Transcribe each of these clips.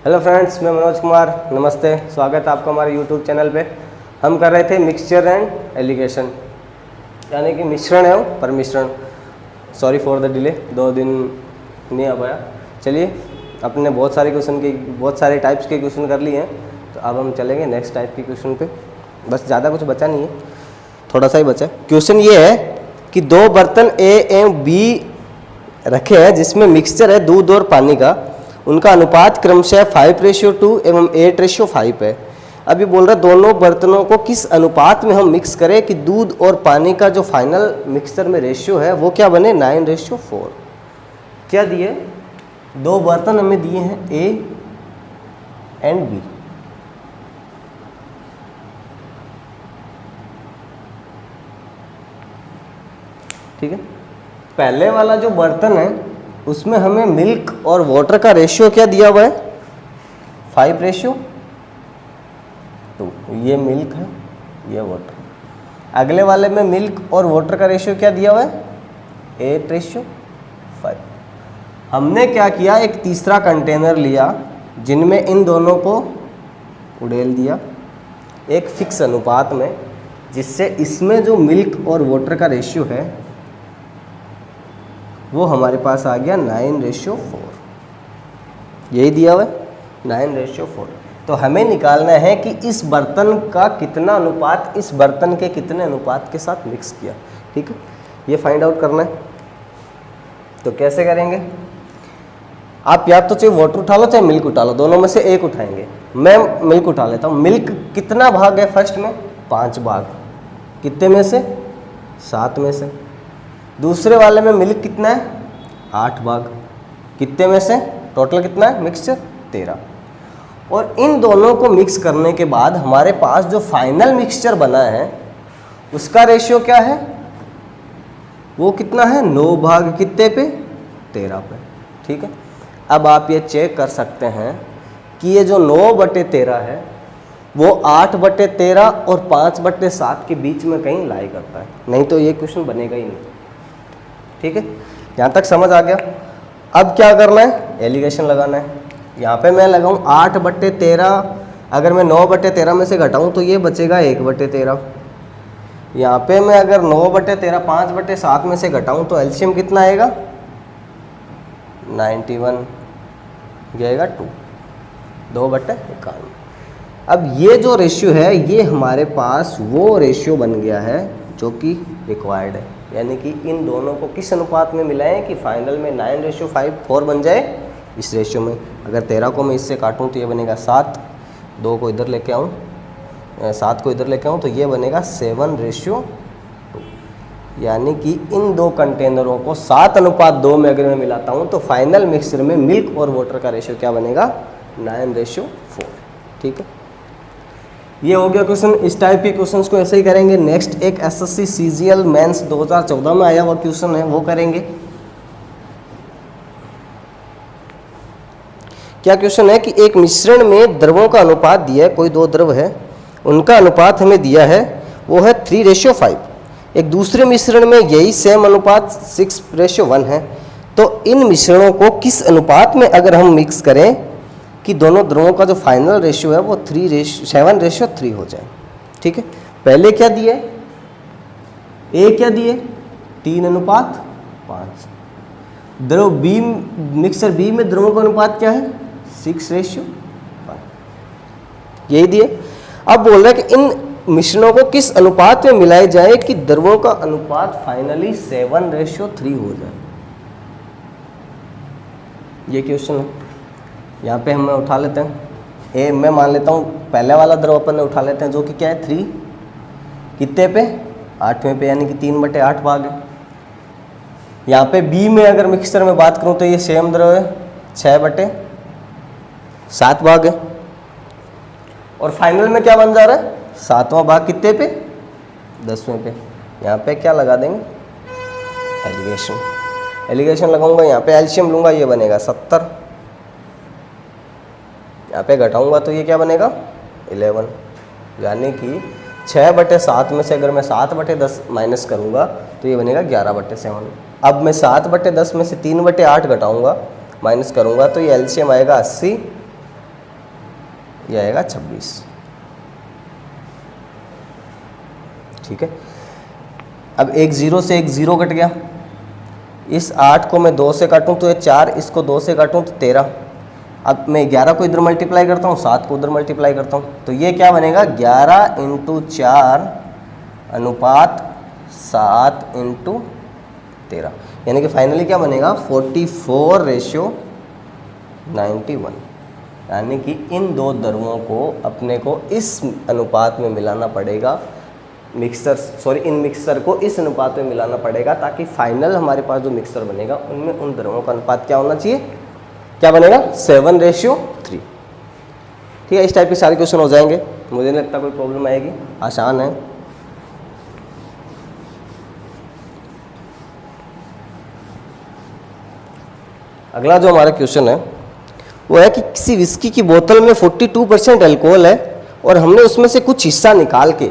Hello friends, मैं मनोज कुमार। नमस्ते, स्वागत है आपका हमारे यूट्यूब चैनल पे। हम कर रहे थे मिक्सचर एंड एलिगेशन, यानी कि मिश्रण है वो पर मिश्रण। सॉरी फॉर द डिले, 2 दिन नहीं आ पाया। चलिए, अपने बहुत सारे टाइप्स के क्वेश्चन कर लिए हैं, तो अब हम चलेंगे नेक्स्ट टाइप के क्वेश्चन पे। बस ज़्यादा कुछ बचा नहीं है, थोड़ा सा ही बचा है। क्वेश्चन ये है कि 2 बर्तन ए एवं बी रखे हैं जिसमें मिक्सचर है दूध और पानी का। उनका अनुपात क्रमशः 5:2 एवं 8:5 है। अभी बोल रहा है दोनों बर्तनों को किस अनुपात में हम मिक्स करें कि दूध और पानी का जो फाइनल मिक्सचर में रेशियो है वो क्या बने, 9:4। क्या दिए, 2 बर्तन हमें दिए हैं ए एंड बी। ठीक है, पहले वाला जो बर्तन है उसमें हमें मिल्क और वाटर का रेशियो क्या दिया हुआ है, 5:2। ये मिल्क है, ये वाटर। अगले वाले में मिल्क और वाटर का रेशियो क्या दिया हुआ है, 8:5। हमने क्या किया, एक तीसरा कंटेनर लिया जिनमें इन दोनों को उड़ेल दिया एक फिक्स अनुपात में, जिससे इसमें जो मिल्क और वाटर का रेशियो है वो हमारे पास आ गया 9:4। यही दिया हुआ है 9:4। तो हमें निकालना है कि इस बर्तन का कितना अनुपात इस बर्तन के कितने अनुपात के साथ मिक्स किया। ठीक है, ये फाइंड आउट करना है। तो कैसे करेंगे, आप या तो चाहे वाटर उठा लो चाहे मिल्क उठा लो, दोनों में से एक उठाएंगे। मैं मिल्क उठा लेता हूँ। मिल्क कितना भाग है, फर्स्ट में 5 भाग, कितने में से, 7 में से। दूसरे वाले में मिल्क कितना है, 8 भाग, कितने में से, टोटल कितना है मिक्सचर, 13। और इन दोनों को मिक्स करने के बाद हमारे पास जो फाइनल मिक्सचर बना है उसका रेशियो क्या है, वो कितना है, 9 भाग कितने पे, 13 पे। ठीक है, अब आप ये चेक कर सकते हैं कि ये जो 9/13 है वो 8/13 और 5/7 के बीच में कहीं लाई करता है, नहीं तो ये क्वेश्चन बनेगा ही नहीं। ठीक है, यहाँ तक समझ आ गया। अब क्या करना है, एलिगेशन लगाना है। यहाँ पे मैं लगाऊँ 8/13, अगर मैं 9/13 में से घटाऊँ तो ये बचेगा 1/13। यहाँ पे मैं अगर 9/13 5/7 में से घटाऊँ तो एलसीएम कितना आएगा, 91, जाएगा 2/51। अब ये जो रेशियो है ये हमारे पास वो रेशियो बन गया है जो कि रिक्वायर्ड है, यानी कि इन दोनों को किस अनुपात में मिलाएं कि फाइनल में 9:4 बन जाए इस रेशियो में। अगर 13 को मैं इससे काटूं तो ये बनेगा 7, 2 को इधर लेके आऊँ, 7 को इधर लेके आऊँ तो ये बनेगा 7:2। यानी कि इन 2 कंटेनरों को 7:2 में अगर मैं मिलाता हूँ तो फाइनल मिक्सचर में मिल्क और वाटर का रेशियो क्या बनेगा, 9:4। ठीक है, ये हो गया क्वेश्चन। इस टाइप के क्वेश्चंस को ऐसे ही करेंगे। नेक्स्ट एक एसएससी सीजीएल मेंस 2014 में आया हुआ क्वेश्चन है, वो करेंगे। क्या क्वेश्चन है कि एक मिश्रण में द्रवों का अनुपात दिया है, कोई 2 द्रव है, उनका अनुपात हमें दिया है वो है 3:5। एक दूसरे मिश्रण में यही सेम अनुपात 6:1 है। तो इन मिश्रणों को किस अनुपात में अगर हम मिक्स करें कि दोनों द्रवों का जो फाइनल रेशियो है वो 7:3 हो जाए। ठीक है, पहले क्या दिए, ए क्या दिए, 3:5। द्रव बी, मिक्सर बी में द्रवों का अनुपात क्या है, 6:1, यही दिए। अब बोल रहे हैं कि इन मिश्रणों को किस अनुपात में मिलाए जाए कि द्रवों का अनुपात फाइनली 7:3 हो जाए। ये क्वेश्चन है। यहाँ पे हम उठा लेते हैं ए, मैं मान लेता हूँ पहले वाला द्रव अपन ने उठा लेते हैं जो कि क्या है 3, कितने पे, 8वें पे, यानी कि 3/8 भाग है। यहाँ पे बी में अगर मिक्सचर में बात करूँ तो ये सेम द्रव है, 6/7 भाग है। और फाइनल में क्या बन जा रहा है, 7वां भाग कितने पे, 10वें पे। यहाँ पे क्या लगा देंगे, एलिगेशन लगाऊंगा। यहाँ पे एलसीएम लूँगा, ये बनेगा 70। यहाँ पे घटाऊंगा तो ये क्या बनेगा, 11। यानी कि 6/7 में से अगर मैं 7/10 माइनस करूँगा तो ये बनेगा 11/7। अब मैं 7/10 में से 3/8 घटाऊँगा माइनस करूँगा तो ये एलसीएम आएगा 80 ये आएगा 26। ठीक है, अब एक 0 से एक 0 कट गया। इस 8 को मैं 2 से काटूं तो ये 4, इसको 2 से काटूं तो 13। अब मैं 11 को इधर मल्टीप्लाई करता हूँ, 7 को उधर मल्टीप्लाई करता हूँ, तो ये क्या बनेगा 11 × 4 अनुपात 7 × 13, यानी कि फाइनली क्या बनेगा 44:91। यानी कि इन दो द्रव्यों को अपने को इस अनुपात में मिलाना पड़ेगा, इन मिक्सर को इस अनुपात में मिलाना पड़ेगा, ताकि फाइनल हमारे पास जो मिक्सर बनेगा उनमें उन द्रव्यों का अनुपात क्या होना चाहिए, क्या बनेगा 7:3। ठीक है, इस टाइप के सारे क्वेश्चन हो जाएंगे, मुझे नहीं लगता कोई प्रॉब्लम आएगी, आसान है। अगला जो हमारा क्वेश्चन है वो है कि किसी विस्की की बोतल में 42% अल्कोहल है और हमने उसमें से कुछ हिस्सा निकाल के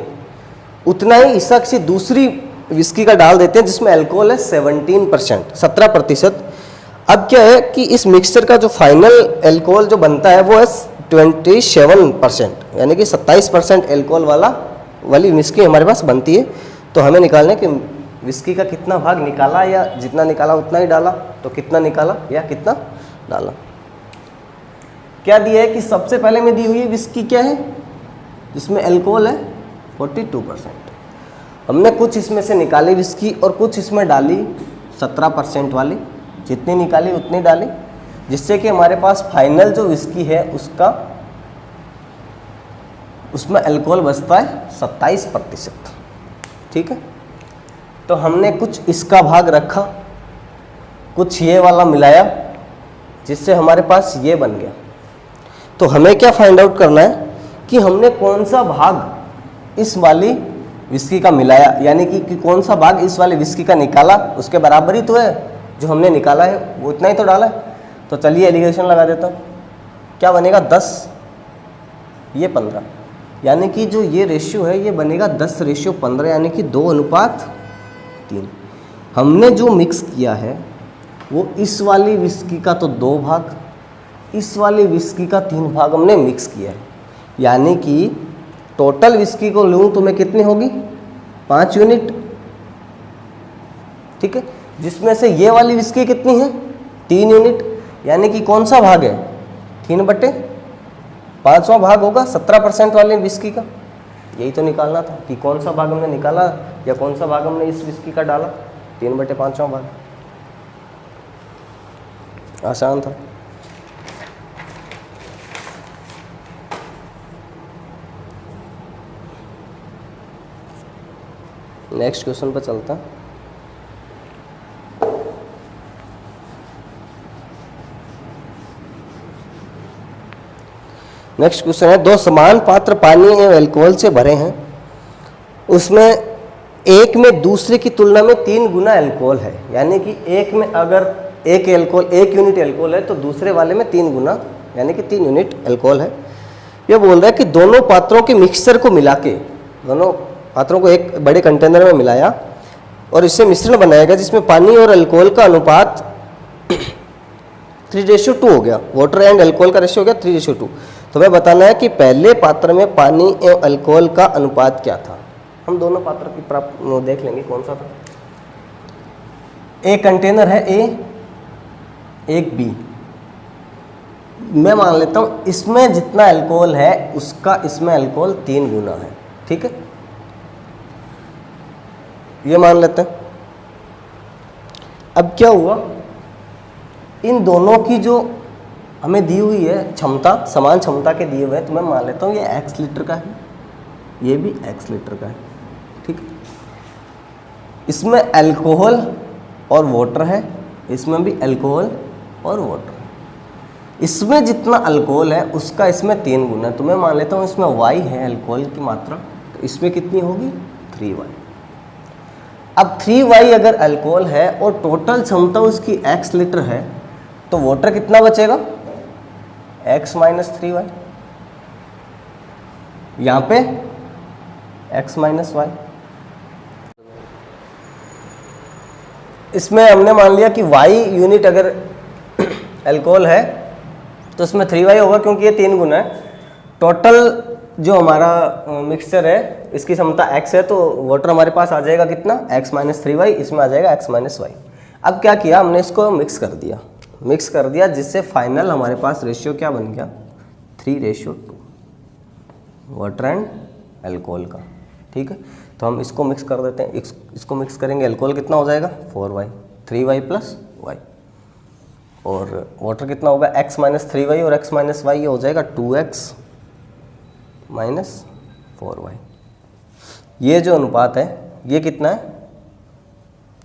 उतना ही हिस्सा किसी दूसरी विस्की का डाल देते हैं जिसमें अल्कोहल है 17%। अब क्या है कि इस मिक्सचर का जो फाइनल अल्कोहल जो बनता है वो है 27%, यानी कि 27% अल्कोहल वाली विस्की हमारे पास बनती है। तो हमें निकालना है कि विस्की का कितना भाग निकाला या जितना निकाला उतना ही डाला, तो कितना निकाला या कितना डाला। क्या दिया है कि सबसे पहले में दी हुई है विस्की क्या है जिसमें अल्कोहल है 42%। हमने कुछ इसमें से निकाली विस्की और कुछ इसमें डाली 17% वाली, जितनी निकाली उतनी डाली, जिससे कि हमारे पास फाइनल जो विस्की है उसमें अल्कोहल बचता है 27%। ठीक है, तो हमने कुछ इसका भाग रखा, कुछ ये वाला मिलाया, जिससे हमारे पास ये बन गया। तो हमें क्या फाइंड आउट करना है कि हमने कौन सा भाग इस वाली विस्की का मिलाया, यानी कि कौन सा भाग इस वाली विस्की का निकाला, उसके बराबर ही तो है जो हमने निकाला है, वो इतना ही तो डाला है। तो चलिए एलिगेशन लगा देता हूँ, क्या बनेगा 10, ये 15, यानी कि जो ये रेशियो है ये बनेगा 10:15, यानी कि 2:3। हमने जो मिक्स किया है वो इस वाली विस्की का तो 2 भाग, इस वाली विस्की का 3 भाग हमने मिक्स किया है, यानी कि टोटल विस्की को लूँ तो मैं कितनी होगी 5 यूनिट। ठीक है, जिसमें से ये वाली विस्की कितनी है 3 यूनिट, यानी कि कौन सा भाग है 3/5वां भाग होगा 17% वाली विस्की का। यही तो निकालना था कि कौन सा भाग हमने निकाला या कौन सा भाग हमने इस विस्की का डाला, 3/5वां भाग। आसान था। नेक्स्ट क्वेश्चन पर चलता। नेक्स्ट क्वेश्चन है, 2 समान पात्र पानी एवं अल्कोहल से भरे हैं, उसमें एक में दूसरे की तुलना में 3 गुना अल्कोहल है, यानी कि एक में अगर 1 यूनिट अल्कोहल है तो दूसरे वाले में 3 गुना, यानी कि 3 यूनिट अल्कोहल है। यह बोल रहा है कि दोनों पात्रों के मिक्सचर को मिला के, दोनों पात्रों को एक बड़े कंटेनर में मिलाया और इससे मिश्रण बनाएगा जिसमें पानी और अल्कोहल का अनुपात 3:2 हो गया, वाटर एंड अल्कोहल का रेशियो हो गया 3:2। तो हमें बताना है कि पहले पात्र में पानी एवं अल्कोहल का अनुपात क्या था। हम दोनों पात्र की देख लेंगे कौन सा था। एक कंटेनर है ए, एक बी। मैं मान लेता हूं इसमें जितना अल्कोहल है उसका इसमें अल्कोहल 3 गुना है। ठीक है, ये मान लेते हैं। अब क्या हुआ, इन दोनों की जो हमें दी हुई है क्षमता, समान क्षमता के दिए हुए हैं, तो मैं मान लेता हूँ ये x लीटर का है, ये भी x लीटर का है। ठीक है, इसमें अल्कोहल और वाटर है, इसमें भी अल्कोहल और वाटर है। इसमें जितना अल्कोहल है उसका इसमें 3 गुना है, तो मैं मान लेता हूँ इसमें y है अल्कोहल की मात्रा, तो इसमें कितनी होगी 3y। अब 3y अगर अल्कोहल है और टोटल क्षमता उसकी x लीटर है, तो वाटर कितना बचेगा x - 3y, यहाँ पे x - y। इसमें हमने मान लिया कि y यूनिट अगर अल्कोहल है तो इसमें 3y होगा क्योंकि ये 3 गुना है। टोटल जो हमारा मिक्सचर है इसकी क्षमता x है, तो वाटर हमारे पास आ जाएगा कितना, x माइनस 3y, इसमें आ जाएगा x माइनस वाई। अब क्या किया हमने, इसको मिक्स कर दिया जिससे फाइनल हमारे पास रेशियो क्या बन गया, 3:2 वाटर एंड अल्कोहल का। ठीक है, तो हम इसको मिक्स कर देते हैं, इसको मिक्स करेंगे, अल्कोहल कितना हो जाएगा 4y, 3y प्लस y, और वाटर कितना होगा x माइनस 3y और x माइनस वाई, ये हो जाएगा 2x माइनस 4y। ये जो अनुपात है ये कितना है,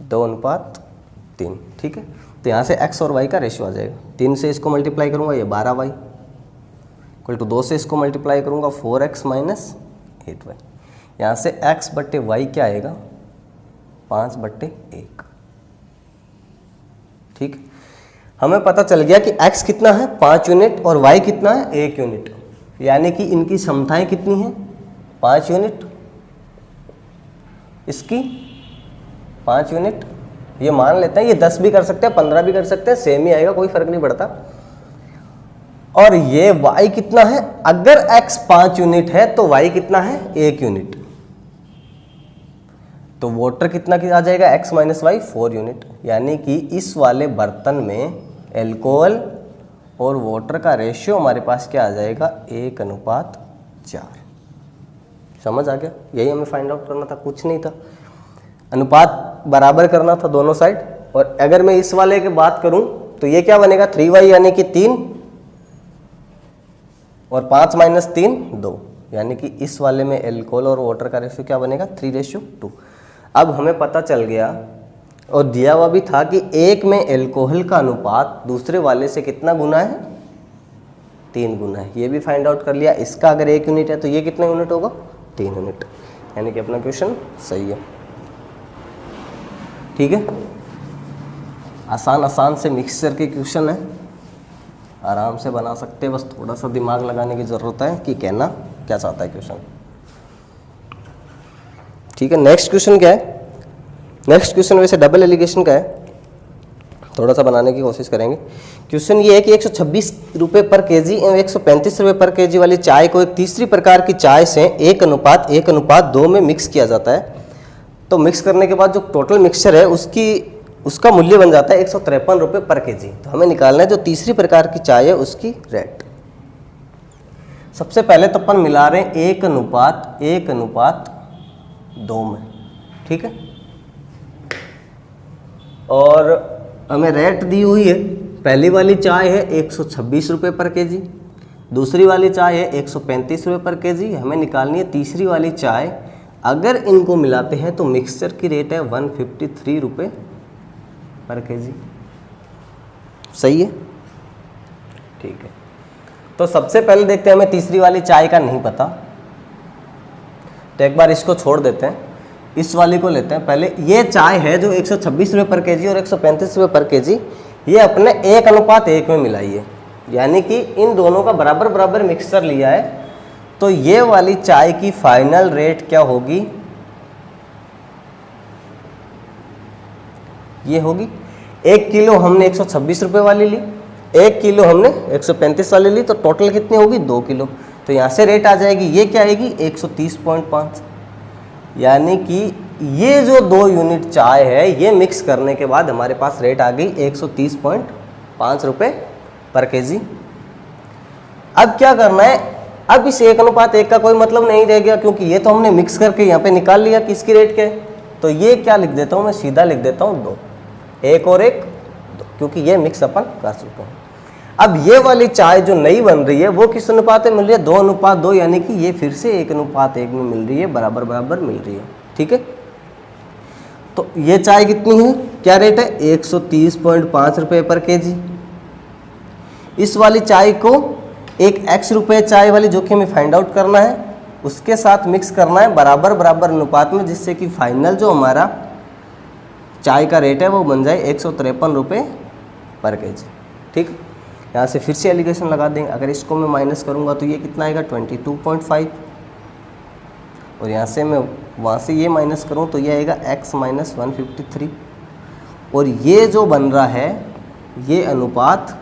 2:3। ठीक है, तो यहाँ से x और y का रेशियो आ जाएगा, 3 से इसको मल्टीप्लाई करूँगा ये 12y, इक्वल टू 2 से इसको मल्टीप्लाई करूँगा 4x माइनस 8y। यहाँ से x बट्टे वाई क्या आएगा, 5/1। ठीक, हमें पता चल गया कि x कितना है 5 यूनिट और y कितना है 1 यूनिट, यानी कि इनकी क्षमताएं कितनी हैं 5 यूनिट, इसकी 5 यूनिट, ये मान लेते हैं, ये 10 भी कर सकते हैं 15 भी कर सकते हैं, सेम ही आएगा, कोई फर्क नहीं पड़ता। और ये y कितना है, अगर x 5 यूनिट है तो y कितना है 1 यूनिट, तो वाटर कितना आ जाएगा x माइनस वाई 4 यूनिट, यानी कि इस वाले बर्तन में एल्कोहल और वाटर का रेशियो हमारे पास क्या आ जाएगा 1:4। समझ आ गया, यही हमें फाइंड आउट करना था, कुछ नहीं था, अनुपात बराबर करना था दोनों साइड। और अगर मैं इस वाले की बात करूं तो ये क्या बनेगा 3y यानी कि 3 और 5 माइनस 3 2, यानी कि इस वाले में एल्कोहल और वाटर का रेशियो क्या बनेगा 3:2। अब हमें पता चल गया और दिया हुआ भी था कि एक में एल्कोहल का अनुपात दूसरे वाले से कितना गुना है, 3 गुना है, ये भी फाइंड आउट कर लिया। इसका अगर 1 यूनिट है तो ये कितना यूनिट होगा 3 यूनिट, यानी कि अपना क्वेश्चन सही है। ठीक है, आसान से मिक्सचर के क्वेश्चन है, आराम से बना सकते हैं, बस थोड़ा सा दिमाग लगाने की ज़रूरत है कि कहना क्या चाहता है क्वेश्चन। ठीक है, नेक्स्ट क्वेश्चन क्या है, नेक्स्ट क्वेश्चन वैसे डबल एलिगेशन का है, थोड़ा सा बनाने की कोशिश करेंगे। क्वेश्चन ये है कि 126 रुपये पर केजी एवं 135 रुपये पर केजी वाली चाय को एक तीसरी प्रकार की चाय से 1:2 में मिक्स किया जाता है। तो मिक्स करने के बाद जो टोटल मिक्सचर है उसका मूल्य बन जाता है 153 रुपये पर केजी। तो हमें निकालना है जो तीसरी प्रकार की चाय है उसकी रेट। सबसे पहले तो अपन मिला रहे हैं 1:2 में, ठीक है, और हमें रेट दी हुई है, पहली वाली चाय है 126 रुपये पर केजी, दूसरी वाली चाय है 135 रुपये पर केजी, हमें निकालनी है तीसरी वाली चाय। अगर इनको मिलाते हैं तो मिक्सचर की रेट है 153 रुपये पर केजी। सही है, ठीक है। तो सबसे पहले देखते हैं, हमें तीसरी वाली चाय का नहीं पता, तो एक बार इसको छोड़ देते हैं, इस वाली को लेते हैं। पहले ये चाय है जो 126 रुपये पर केजी और 135 रुपये पर केजी, ये अपने 1:1 में मिलाई है, यानी कि इन दोनों का बराबर बराबर मिक्सचर लिया है। तो ये वाली चाय की फाइनल रेट क्या होगी, ये होगी 1 किलो हमने 126 रुपये वाली ली, 1 किलो हमने 135 वाली ली, तो टोटल कितनी होगी 2 किलो। तो यहाँ से रेट आ जाएगी, ये क्या आएगी 130.5, यानी कि ये जो 2 यूनिट चाय है ये मिक्स करने के बाद हमारे पास रेट आ गई 130.5 रुपये पर केजी। अब क्या करना है, अब इस 1:1 का कोई मतलब नहीं रह गया, क्योंकि ये तो हमने मिक्स करके यहाँ पे निकाल लिया कि इसकी रेट क्या है। तो ये क्या लिख देता हूँ मैं, सीधा लिख देता हूँ 2, 1 और 1 2, क्योंकि ये मिक्स अपन कर चुके हैं। अब ये वाली चाय जो नई बन रही है वो किस अनुपात में मिल रही है, 2:2, यानी कि ये फिर से 1:1 में मिल रही है, बराबर बराबर मिल रही है, ठीक है। तो ये चाय कितनी है, क्या रेट है 130.5 रुपये पर केजी। इस वाली चाय को एक x रुपये चाय वाली जो कि हमें फाइंड आउट करना है उसके साथ मिक्स करना है बराबर बराबर अनुपात में, जिससे कि फाइनल जो हमारा चाय का रेट है वो बन जाए 153 रुपये पर केजी, ठीक। यहाँ से फिर से एलिगेशन लगा देंगे, अगर इसको मैं माइनस करूँगा तो ये कितना आएगा 22.5, और यहाँ से मैं वहाँ से ये माइनस करूँ तो ये आएगा x माइनस 153, और ये जो बन रहा है ये अनुपात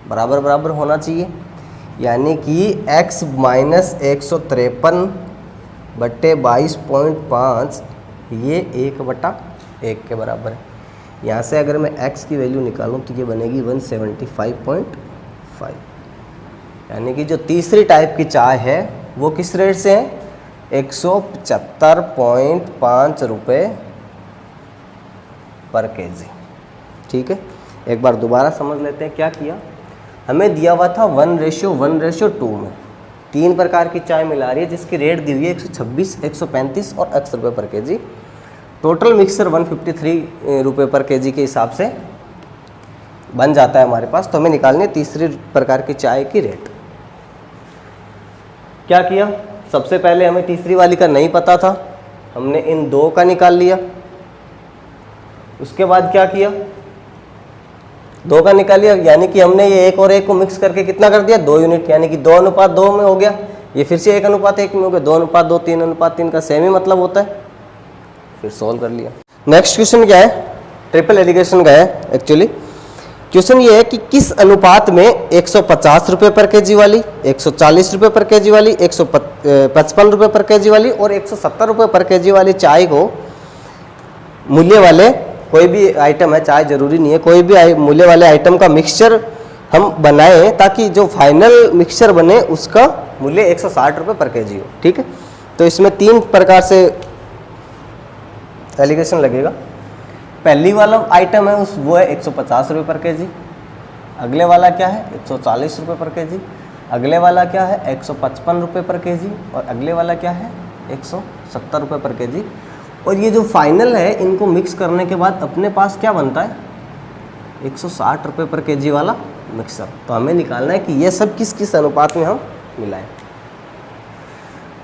बराबर बराबर होना चाहिए। यानी कि x माइनस 153 बट्टे 22.5 ये 1/1 के बराबर है। यहाँ से अगर मैं x की वैल्यू निकालूं तो ये बनेगी 175.5। यानी कि जो तीसरी टाइप की चाय है वो किस रेट से है, 175.5 रुपये पर केजी। ठीक है, एक बार दोबारा समझ लेते हैं क्या किया। हमें दिया हुआ था 1:1:2 में 3 प्रकार की चाय मिला रही है जिसकी रेट दी हुई है 126, 135 और 80 रुपये पर केजी। टोटल मिक्सर 153 रुपये पर केजी के हिसाब से बन जाता है हमारे पास। तो हमें निकालनी है तीसरी प्रकार की चाय की रेट। क्या किया, सबसे पहले हमें तीसरी वाली का नहीं पता था, हमने इन दो का निकाल लिया। उसके बाद क्या किया, 2 का निकाल लिया, यानी कि हमने ये 1 और 1 को मिक्स करके कितना कर दिया, 2 यूनिट, यानी कि 2:2 में हो गया। ये फिर से 1:1 में हो गया, 2:2, 3:3 का सेम ही मतलब होता है। फिर सॉल्व कर लिया। नेक्स्ट क्वेश्चन क्या है, ट्रिपल एलिगेशन का है एक्चुअली। क्वेश्चन ये है कि किस अनुपात में 150 रुपये पर केजी वाली, 140 रुपये पर केजी वाली, 155 रुपये पर केजी वाली और 170 रुपये पर केजी वाली चाय को मूल्य वाले कोई भी आइटम है, चाय जरूरी नहीं है, कोई भी मूल्य वाले आइटम का मिक्सचर हम बनाएं ताकि जो फाइनल मिक्सचर बने उसका मूल्य 160 रुपये पर केजी हो। ठीक है, तो इसमें 3 प्रकार से एलिगेशन लगेगा। पहली वाला आइटम है वो है 150 रुपये पर केजी, अगले वाला क्या है 140 रुपये पर केजी, अगले वाला क्या है 155 रुपये पर केजी और अगले वाला क्या है 170 रुपये पर केजी। और ये जो फाइनल है इनको मिक्स करने के बाद अपने पास क्या बनता है 160 रुपये पर केजी वाला मिक्सर। तो हमें निकालना है कि ये सब किस किस अनुपात में हम मिलाएं।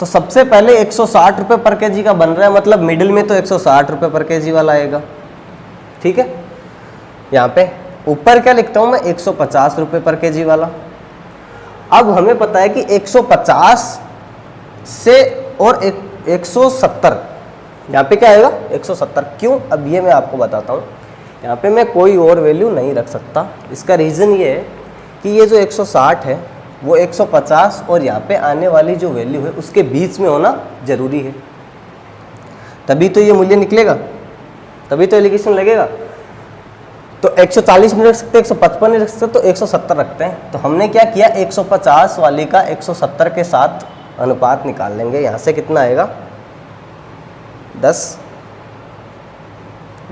तो सबसे पहले 160 रुपये पर केजी का बन रहा है, मतलब मिडिल में तो 160 रुपये पर केजी वाला आएगा। ठीक है, यहाँ पे ऊपर क्या लिखता हूँ मैं 150 रुपये पर केजी वाला। अब हमें पता है कि 150 से और 170 यहाँ पे क्या आएगा 170। क्यों, अब ये मैं आपको बताता हूँ। यहाँ पे मैं कोई और वैल्यू नहीं रख सकता। इसका रीज़न ये है कि ये जो 160 है वो 150 और यहाँ पे आने वाली जो वैल्यू है उसके बीच में होना ज़रूरी है, तभी तो ये मूल्य निकलेगा, तभी तो एलिगेशन लगेगा। तो 140 नहीं रख सकते, 155 नहीं रख सकते, तो 170 रखते हैं। तो हमने क्या किया 150 वाली का 170 के साथ अनुपात निकाल लेंगे। यहाँ से कितना आएगा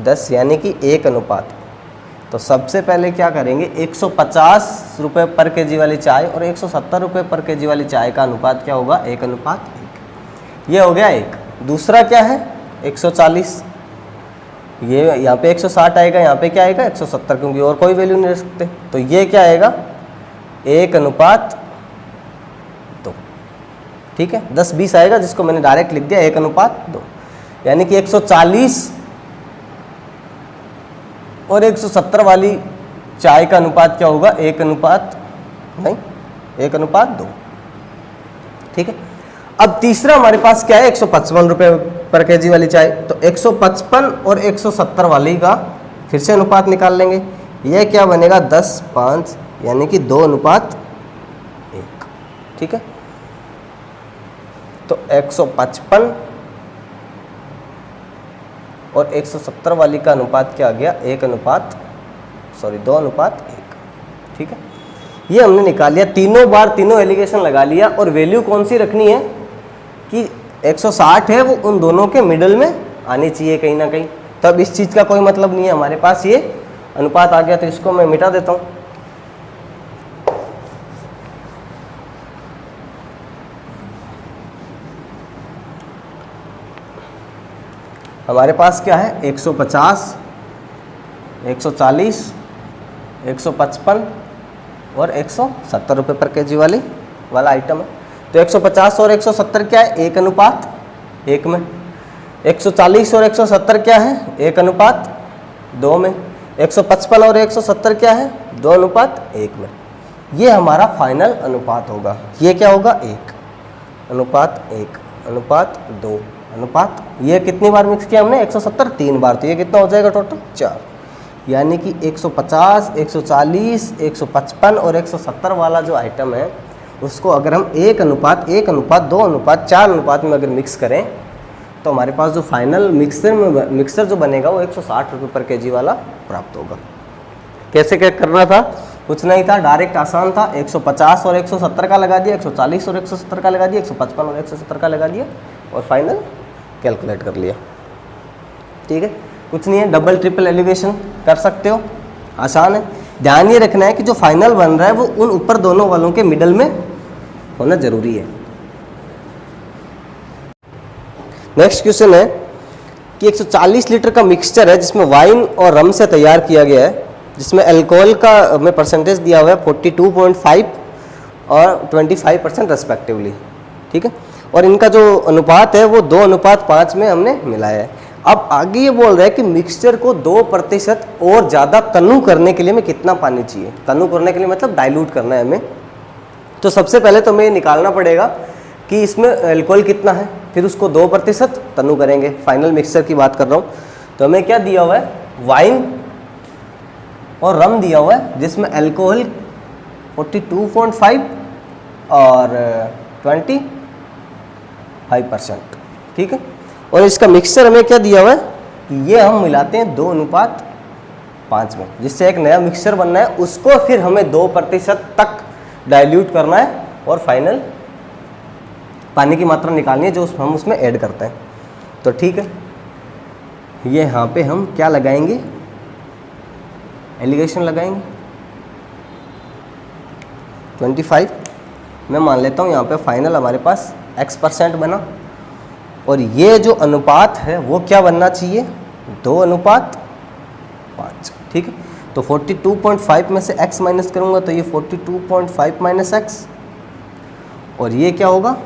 10 यानी कि 1 अनुपात। तो सबसे पहले क्या करेंगे 150 रुपये पर केजी वाली चाय और 170 रुपये पर केजी वाली चाय का अनुपात क्या होगा 1:1। ये हो गया 1। दूसरा क्या है 140, ये यहाँ पे 160 आएगा, यहाँ पे क्या आएगा 170, क्योंकि और कोई वैल्यू नहीं रख सकते। तो ये क्या आएगा 1:2। ठीक है, 10-20 आएगा जिसको मैंने डायरेक्ट लिख दिया 1:2। यानी कि 140 और 170 वाली चाय का अनुपात क्या होगा 1:2। ठीक है, अब तीसरा हमारे पास क्या है 155 रुपये पर केजी वाली चाय। तो 155 और 170 वाली का फिर से अनुपात निकाल लेंगे। यह क्या बनेगा 10:5 यानी कि 2:1। ठीक है, तो 155 और 170 वाली का अनुपात क्या आ गया 2:1। ठीक है, ये हमने निकाल लिया। तीनों बार तीनों एलिगेशन लगा लिया और वैल्यू कौन सी रखनी है कि 160 है वो उन दोनों के मिडल में आनी चाहिए कहीं ना कहीं। तब इस चीज़ का कोई मतलब नहीं है, हमारे पास ये अनुपात आ गया तो इसको मैं मिटा देता हूँ। हमारे पास क्या है 150, 140, 155 और 170 रुपये पर केजी वाला आइटम है। तो 150 और 170 क्या है 1:1 में। 140 और 170 क्या है 1:2 में। 155 और 170 क्या है 2:1 में। ये हमारा फाइनल अनुपात होगा। ये क्या होगा 1:1:2 अनुपात। ये कितनी बार मिक्स किया हमने 170 3 बार। तो ये कितना हो जाएगा टोटल 4। यानी कि 150, 140, 155 और 170 वाला जो आइटम है उसको अगर हम 1:1:2:4 अनुपात में अगर मिक्स करें तो हमारे पास जो फाइनल मिक्सर जो बनेगा वो 160 रुपये पर केजी वाला प्राप्त होगा। कैसे क्या करना था, कुछ नहीं था, डायरेक्ट आसान था। 150 और 170 का लगा दिया, 140 और 170 का लगा दिया, 155 और 170 का लगा दिया और फाइनल कैलकुलेट कर लिया। ठीक है, कुछ नहीं है, डबल ट्रिपल एलिवेशन कर सकते हो, आसान है। ध्यान ये रखना है कि जो फाइनल बन रहा है वो उन ऊपर दोनों वालों के मिडल में होना जरूरी है। नेक्स्ट क्वेश्चन है कि 140 लीटर का मिक्सचर है जिसमें वाइन और रम से तैयार किया गया है, जिसमें अल्कोहल का में परसेंटेज दिया हुआ है 42.5 और 25% रेस्पेक्टिवली। ठीक है, और इनका जो अनुपात है वो 2:5 में हमने मिलाया है। अब आगे ये बोल रहा है कि मिक्सचर को 2% और ज़्यादा तनु करने के लिए हमें कितना पानी चाहिए। तनु करने के लिए मतलब डाइल्यूट करना है हमें। तो सबसे पहले तो हमें ये निकालना पड़ेगा कि इसमें अल्कोहल कितना है, फिर उसको 2% तनु करेंगे। फाइनल मिक्सचर की बात कर रहा हूँ। तो हमें क्या दिया हुआ है, वाइन और रम दिया हुआ है जिसमें अल्कोहल 42.5 और 25%। ठीक है, और इसका मिक्सचर हमें क्या दिया हुआ है, ये हम मिलाते हैं 2:5 में, जिससे एक नया मिक्सचर बनना है। उसको फिर हमें 2% तक डाइल्यूट करना है और फाइनल पानी की मात्रा निकालनी है जो हम उसमें ऐड करते हैं। तो ठीक है, ये यहाँ पे हम क्या लगाएंगे, एलिगेशन लगाएंगे 25। मैं मान लेता हूँ यहाँ पे फाइनल हमारे पास x% बना, और ये जो अनुपात है वो क्या बनना चाहिए, 2:5। ठीक है, तो 42.5 में से x माइनस करूँगा तो ये 42.5 माइनस x, और ये क्या होगा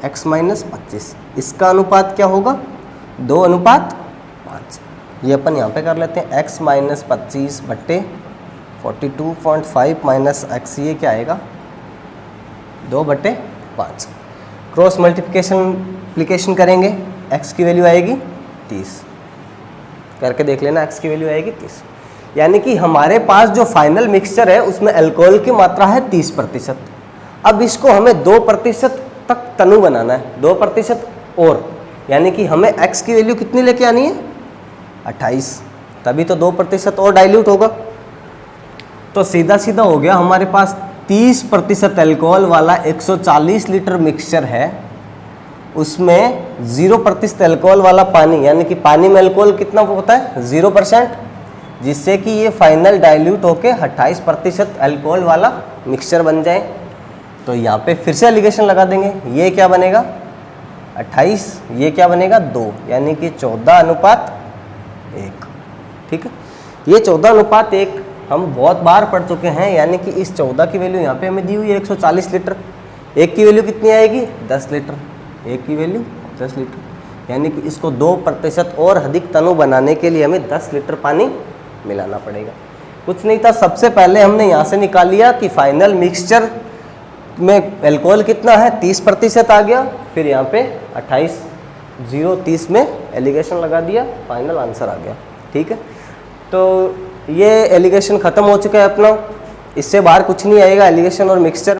x माइनस 25। इसका अनुपात क्या होगा, 2:5। ये अपन यहाँ पे कर लेते हैं, x माइनस 25 बट्टे 42.5 माइनस x, ये क्या आएगा 2/5। क्रॉस मल्टीप्लिकेशन करेंगे, x की वैल्यू आएगी 30, करके देख लेना, x की वैल्यू आएगी 30। यानी कि हमारे पास जो फाइनल मिक्सचर है उसमें अल्कोहल की मात्रा है 30%। अब इसको हमें 2% तक तनु बनाना है, 2% और, यानी कि हमें x की वैल्यू कितनी लेके आनी है 28, तभी तो 2% और डाइल्यूट होगा। तो सीधा सीधा हो गया, हमारे पास 30% अल्कोहल वाला 140 लीटर मिक्सचर है, उसमें 0% अल्कोहल वाला पानी, यानी कि पानी में अल्कोहल कितना होता है 0%, जिससे कि ये फाइनल डाइल्यूट होके 28% अल्कोहल वाला मिक्सचर बन जाए। तो यहाँ पे फिर से एलिगेशन लगा देंगे, ये क्या बनेगा 28, ये क्या बनेगा 2, यानी कि 14:1। ठीक है, ये 14:1 हम बहुत बार पढ़ चुके हैं, यानी कि इस 14 की वैल्यू यहाँ पे हमें दी हुई है 140 लीटर, एक की वैल्यू कितनी आएगी 10 लीटर, एक की वैल्यू 10 लीटर, यानी कि इसको 2% और अधिक तनु बनाने के लिए हमें 10 लीटर पानी मिलाना पड़ेगा। कुछ नहीं था, सबसे पहले हमने यहाँ से निकाल लिया कि फाइनल मिक्सचर में अल्कोहल कितना है 30% आ गया, फिर यहाँ पे 28:0:30 में एलिगेशन लगा दिया, फाइनल आंसर आ गया। ठीक है, तो ये एलिगेशन ख़त्म हो चुका है अपना, इससे बाहर कुछ नहीं आएगा एलिगेशन और मिक्सचर।